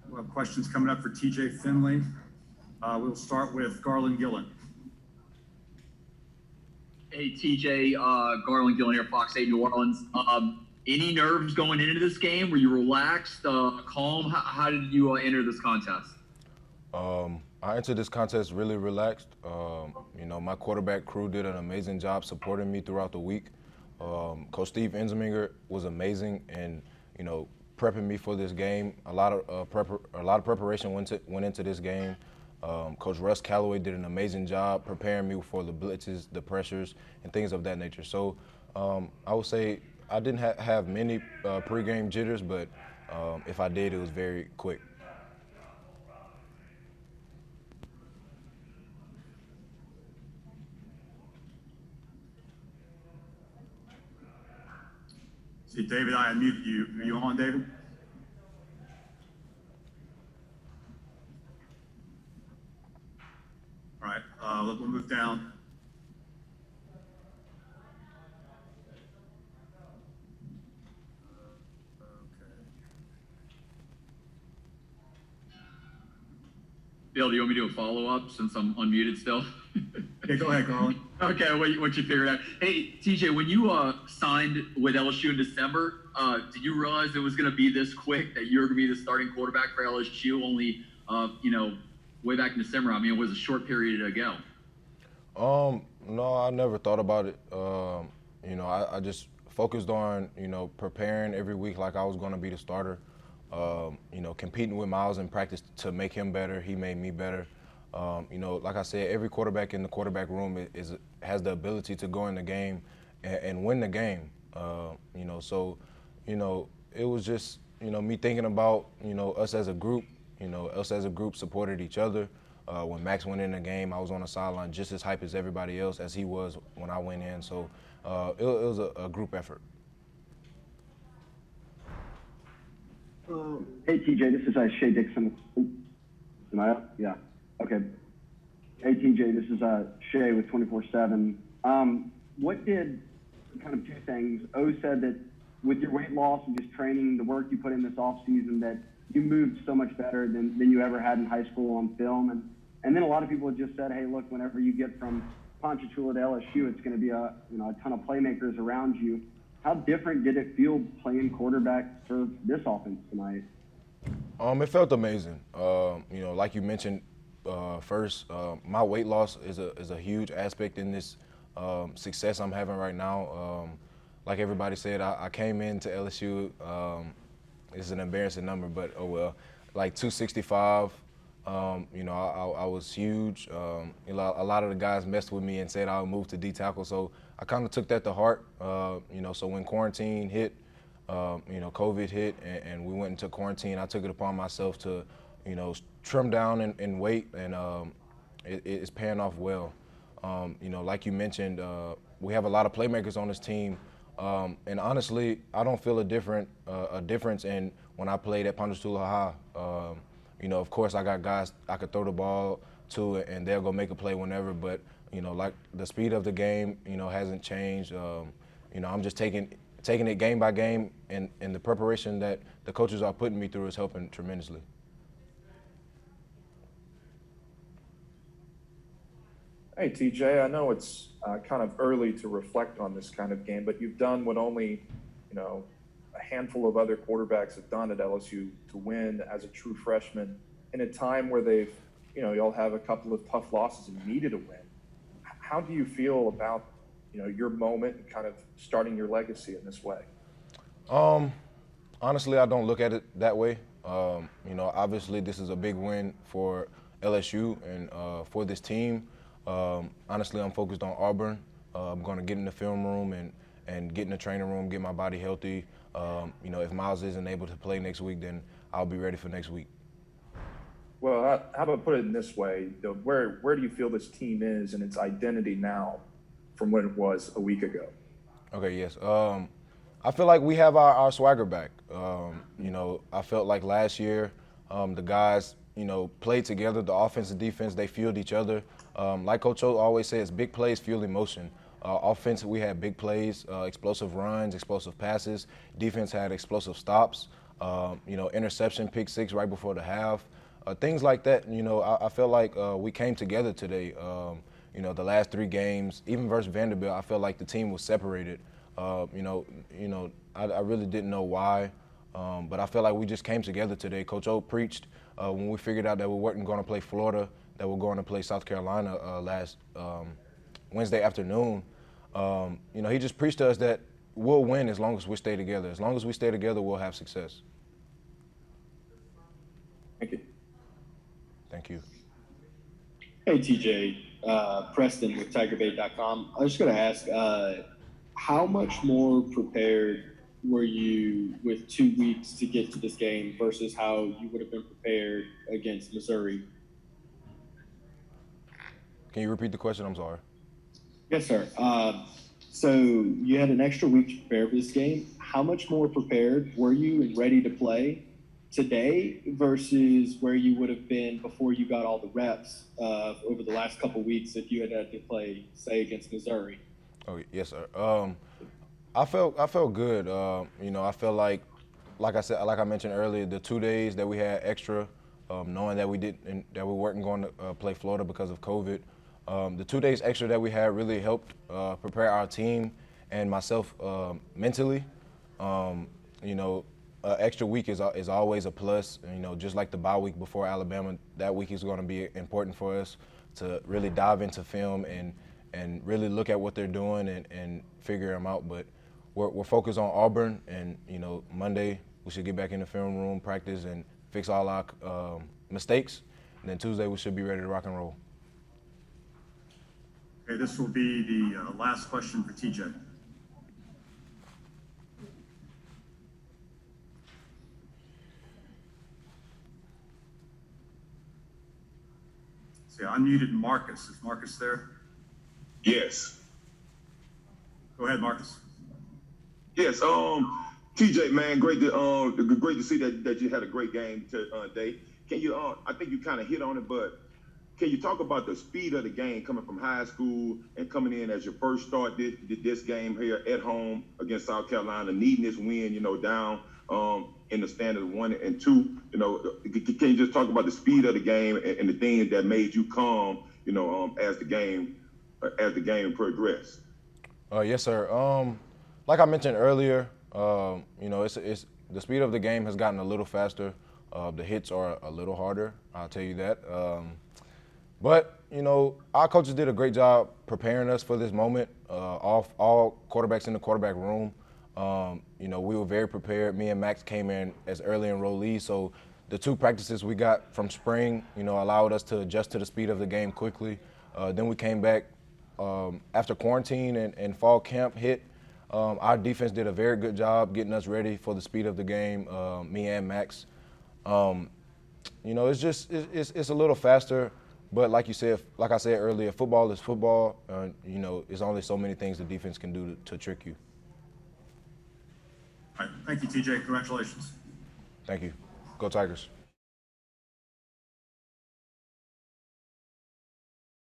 We'll have questions coming up for T.J. Finley. We'll start with Garland Gillen. Hey, TJ, Garland Gillen here, Fox 8 New Orleans. Any nerves going into this game? Were you relaxed, calm? How did you enter this contest? I entered this contest really relaxed. My quarterback crew did an amazing job supporting me throughout the week. Coach Steve Ensminger was amazing and, prepping me for this game. A lot of preparation went into this game. Coach Russ Calloway did an amazing job preparing me for the blitzes, the pressures, and things of that nature. So I would say I didn't have many pregame jitters, but if I did, it was very quick. See, David, I unmuted you. Are you on, David? All right, we'll move down. Bill, do you want me to do a follow-up since I'm unmuted still? Yeah, go ahead, Garland. Okay, what you figured out. Hey, TJ, when you signed with LSU in December, did you realize it was going to be this quick, that you were going to be the starting quarterback for LSU only, way back in December? I mean, it was a short period ago. No, I never thought about it. I just focused on, preparing every week like I was going to be the starter. Competing with Myles in practice to make him better. He made me better. Like I said, every quarterback in the quarterback room has the ability to go in the game and win the game. It was just, me thinking about, us as a group. Us as a group supported each other. When Max went in the game, I was on the sideline just as hype as everybody else as he was when I went in. So it was a group effort. Hey, TJ, this is Shea Dixon. Am I up? Yeah. Okay. Hey, TJ, this is Shea with 24/7. What did, kind of two things, O said that with your weight loss and just training, the work you put in this offseason, that you moved so much better than you ever had in high school on film. And then a lot of people have just said, hey, look, whenever you get from Ponchatoula to LSU, it's going to be a ton of playmakers around you. How different did it feel playing quarterback for this offense tonight? It felt amazing. Like you mentioned first, my weight loss is a huge aspect in this success I'm having right now. Like everybody said, I came into LSU. It's an embarrassing number, but oh well. Like 265. I was huge. A lot of the guys messed with me and said I would move to D tackle, so I kind of took that to heart. So when quarantine hit, COVID hit, and we went into quarantine, I took it upon myself to, trim down in weight, and it's paying off well. Like you mentioned, we have a lot of playmakers on this team, and honestly, I don't feel a difference in when I played at Ponchatoula High. Of course, I got guys I could throw the ball to, and they'll go make a play whenever. But like the speed of the game, hasn't changed. I'm just taking it game by game, and the preparation that the coaches are putting me through is helping tremendously. Hey, TJ, I know it's kind of early to reflect on this kind of game, but you've done what only, a handful of other quarterbacks have done at LSU to win as a true freshman in a time where they've, y'all have a couple of tough losses and needed a win. How do you feel about, your moment and kind of starting your legacy in this way? Honestly, I don't look at it that way. Obviously this is a big win for LSU and for this team. Honestly, I'm focused on Auburn. I'm going to get in the film room and get in the training room, get my body healthy. If Myles isn't able to play next week, then I'll be ready for next week. Well, how about put it in this way? Where do you feel this team is and its identity now from what it was a week ago? Okay, yes. I feel like we have our swagger back. I felt like last year the guys, played together. The offense and defense, they fueled each other. Like Coach O always says, big plays fuel emotion. Offense, we had big plays, explosive runs, explosive passes. Defense had explosive stops. Interception, pick six right before the half. Things like that. I feel like we came together today. The last three games, even versus Vanderbilt, I felt like the team was separated. I really didn't know why, but I feel like we just came together today. Coach O preached when we figured out that we weren't going to play Florida, that we're going to play South Carolina last Wednesday afternoon. He just preached to us that we'll win as long as we stay together. As long as we stay together, we'll have success. Thank you. Thank you. Hey, TJ, Preston with TigerBait.com. I was just going to ask, how much more prepared were you with 2 weeks to get to this game versus how you would have been prepared against Missouri? Can you repeat the question? I'm sorry. Yes, sir. So you had an extra week to prepare for this game. How much more prepared were you and ready to play today versus where you would have been before you got all the reps over the last couple of weeks if you had to play, say, against Missouri? Oh, yes, sir. I felt good. I felt like I mentioned earlier, the 2 days that we had extra, knowing that we weren't going to play Florida because of COVID. The 2 days extra that we had really helped prepare our team and myself mentally. Extra week is always a plus. Just like the bye week before Alabama, that week is going to be important for us to really dive into film and really look at what they're doing and figure them out. But we're focused on Auburn, and Monday we should get back in the film room, practice, and fix all our mistakes. And then Tuesday we should be ready to rock and roll. Okay, this will be the last question for TJ. See, I unmuted Marcus. Is Marcus there? Yes. Go ahead, Marcus. Yes. TJ, man, great to see that you had a great game today. Can you? I think you kind of hit on it, but can you talk about the speed of the game coming from high school and coming in as your first start this game here at home against South Carolina, needing this win, down in the standard 1 and 2. Can you just talk about the speed of the game and the things that made you calm, as the game progressed? Yes, sir. Like I mentioned earlier, it's the speed of the game has gotten a little faster. The hits are a little harder. I'll tell you that. But our coaches did a great job preparing us for this moment. All quarterbacks in the quarterback room. We were very prepared. Me and Max came in as early enrollees, so the 2 practices we got from spring, allowed us to adjust to the speed of the game quickly. Then we came back after quarantine and fall camp hit. Our defense did a very good job getting us ready for the speed of the game. Me and Max. It's a little faster, but like I said earlier, football is football. There's only so many things the defense can do to trick you. All right. Thank you, TJ. Congratulations. Thank you. Go Tigers.